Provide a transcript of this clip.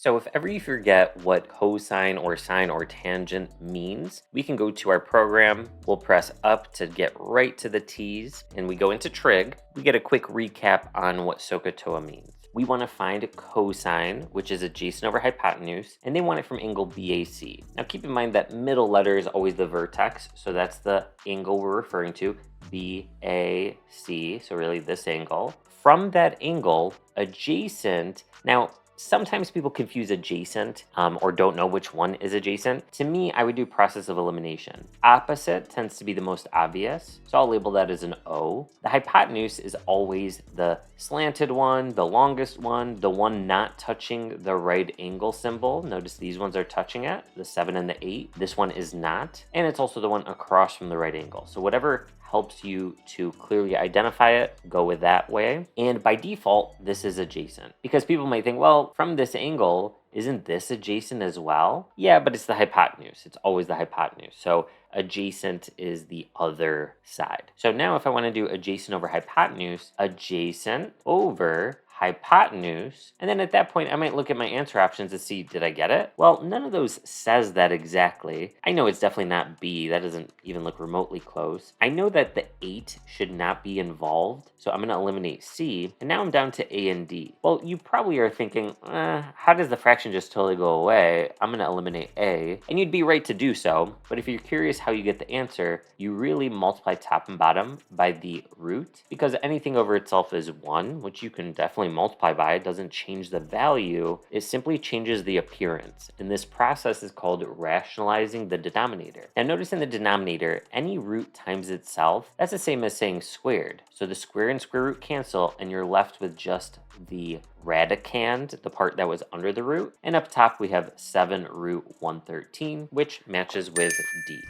So if ever you forget what cosine or sine or tangent means, we can go to our program, we'll press up to get right to the t's, and we go into trig. We get a quick recap on what SOHCAHTOA means. We want to find cosine, which is adjacent over hypotenuse, and they want it from angle BAC. Now keep in mind that middle letter is always the vertex, so that's the angle we're referring to, BAC, so really this angle. From that angle, adjacent, now sometimes people confuse adjacent or don't know which one is adjacent. To me, I would do process of elimination. Opposite tends to be the most obvious, so I'll label that as an O. The hypotenuse is always the slanted one, the longest one, the one not touching the right angle symbol. Notice these ones are touching it, the 7 and the 8. This one is not, and it's also the one across from the right angle. So whatever helps you to clearly identify it, go with that way. And by default, this is adjacent, because people might think, well, from this angle, isn't this adjacent as well? Yeah, but it's the hypotenuse. It's always the hypotenuse. So adjacent is the other side. So now if I want to do adjacent over hypotenuse, adjacent over hypotenuse, and then at that point I might look at my answer options to see, did I get it? Well, none of those says that exactly. I know it's definitely not B. That doesn't even look remotely close. I know that the 8 should not be involved, so I'm going to eliminate C, and now I'm down to A and D. Well, you probably are thinking, how does the fraction just totally go away? I'm going to eliminate A, and you'd be right to do so, but if you're curious how you get the answer, you really multiply top and bottom by the root, because anything over itself is 1, which you can definitely multiply by. It doesn't change the value, it simply changes the appearance, and this process is called rationalizing the denominator. Now notice in the denominator, any root times itself, that's the same as saying squared. So the square and square root cancel, and you're left with just the radicand, the part that was under the root, and up top we have 7 root 113, which matches with D.